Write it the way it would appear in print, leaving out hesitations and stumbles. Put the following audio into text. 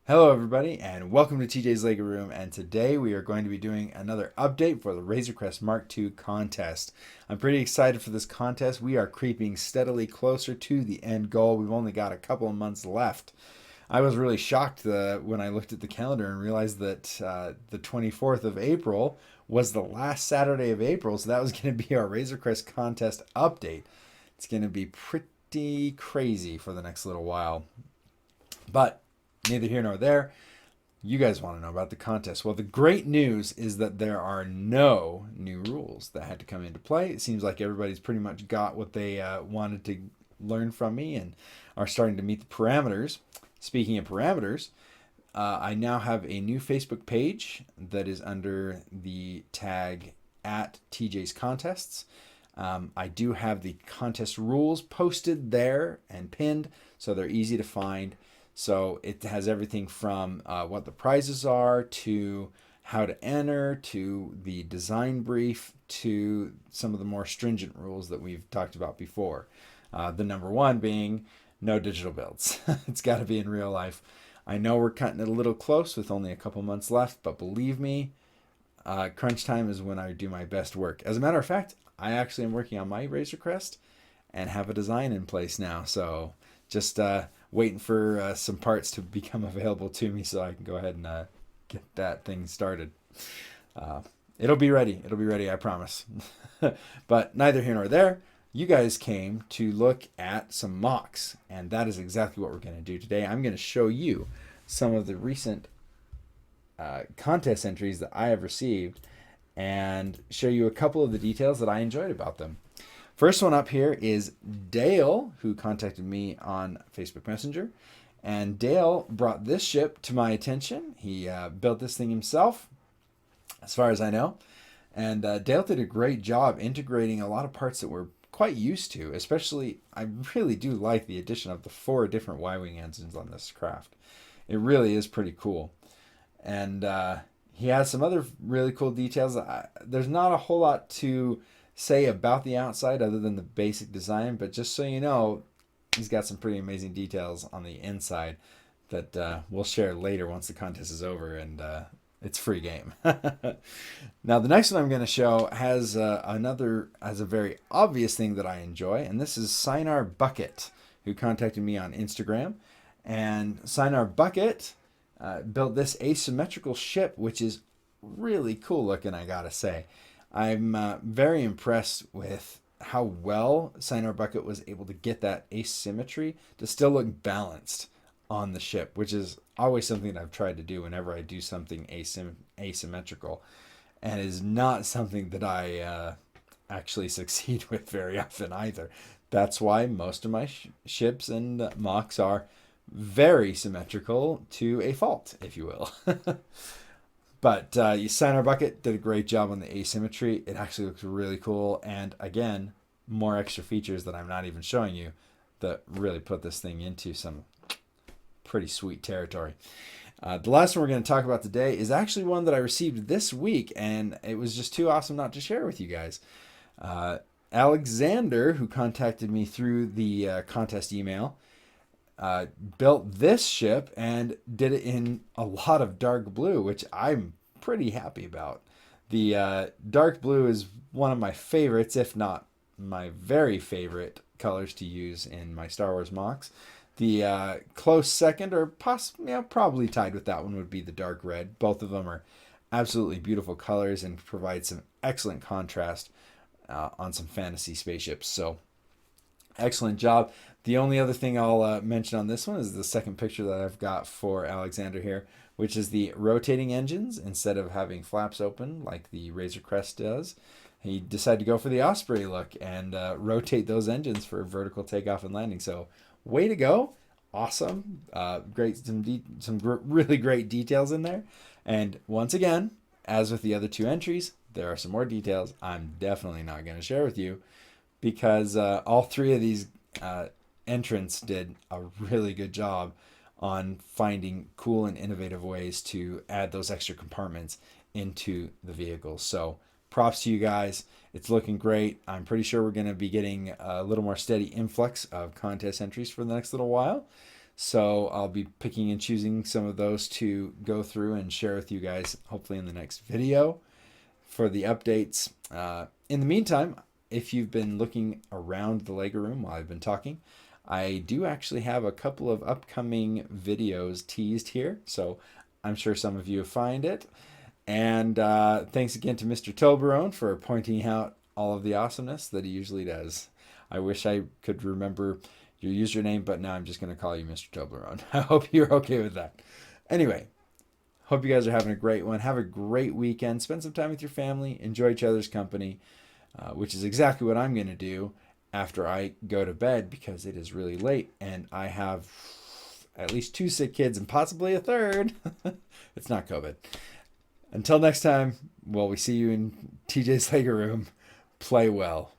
Hello, everybody, and welcome to TJ's Lego Room. And today we are going to be doing another update for the Razorcrest Mark II contest. I'm pretty excited for this contest. We are creeping steadily closer to the end goal. We've only got a couple of months left. I was really shocked when I looked at the calendar and realized that the 24th of April was the last Saturday of April, so that was going to be our Razorcrest contest update. It's going to be pretty crazy for the next little while. But neither here nor there. You guys want to know about the contest. Well, the great news is that there are no new rules that had to come into play. It seems like everybody's pretty much got what they wanted to learn from me and are starting to meet the parameters. Speaking of parameters, I now have a new Facebook page that is under the tag at TJ's Contests. I do have the contest rules posted there and pinned, so they're easy to find. So it has everything from what the prizes are to how to enter to the design brief to some of the more stringent rules that we've talked about before. The number one being no digital builds. It's got to be in real life. I know we're cutting it a little close with only a couple months left, but believe me, crunch time is when I do my best work. As a matter of fact, I actually am working on my Razorcrest and have a design in place now. So just waiting for some parts to become available to me so I can go ahead and get that thing started. Uh, it'll be ready. It'll be ready, I promise. But neither here nor there. You guys came to look at some mocks, and that is exactly what we're going to do today. I'm going to show you some of the recent contest entries that I have received and show you a couple of the details that I enjoyed about them. First one up here is Dale, who contacted me on Facebook Messenger. And Dale brought this ship to my attention. He built this thing himself, as far as I know. And Dale did a great job integrating a lot of parts that we're quite used to. Especially, I really do like the addition of the 4 different Y-Wing engines on this craft. It really is pretty cool. And he has some other really cool details. There's not a whole lot to say about the outside other than the basic design, but just so you know, he's got some pretty amazing details on the inside that we'll share later once the contest is over and it's free game. Now the next one I'm going to show has a very obvious thing that I enjoy, and this is Sinar Bucket, who contacted me on Instagram. And Sinar Bucket built this asymmetrical ship, which is really cool looking, I gotta say. I'm very impressed with how well Sinar Bucket was able to get that asymmetry to still look balanced on the ship, which is always something that I've tried to do whenever I do something asymmetrical, and is not something that I actually succeed with very often either. That's why most of my ships and mocks are very symmetrical to a fault, if you will. But Sinar Bucket did a great job on the asymmetry. It actually looks really cool. And again, more extra features that I'm not even showing you that really put this thing into some pretty sweet territory. The last one we're going to talk about today is actually one that I received this week, and it was just too awesome not to share with you guys. Alexander, who contacted me through the contest email, built this ship and did it in a lot of dark blue, which I'm pretty happy about. The dark blue is one of my favorites, if not my very favorite colors to use in my Star Wars mocks. The close second, or probably tied with that one, would be the dark red. Both of them are absolutely beautiful colors and provide some excellent contrast on some fantasy spaceships. So excellent job. The only other thing I'll mention on this one is the second picture that I've got for Alexander here, which is the rotating engines. Instead of having flaps open like the Razorcrest does, he decided to go for the Osprey look and rotate those engines for vertical takeoff and landing. So way to go. Awesome. Great. Some really great details in there. And once again, as with the other 2 entries, there are some more details I'm definitely not going to share with you because all 3 of these entrants did a really good job on finding cool and innovative ways to add those extra compartments into the vehicles. So props to you guys. It's looking great. I'm pretty sure we're going to be getting a little more steady influx of contest entries for the next little while. So I'll be picking and choosing some of those to go through and share with you guys, hopefully in the next video for the updates. In the meantime, if you've been looking around the Lego room while I've been talking, I do actually have a couple of upcoming videos teased here, so I'm sure some of you find it. And thanks again to Mr. Toblerone for pointing out all of the awesomeness that he usually does. I wish I could remember your username, but now I'm just going to call you Mr. Toblerone. I hope you're okay with that. Anyway, hope you guys are having a great one. Have a great weekend. Spend some time with your family. Enjoy each other's company, which is exactly what I'm going to do after I go to bed because it is really late and I have at least 2 sick kids and possibly a third. It's not COVID. Until next time, well, we see you in TJ's Lego room. Play well.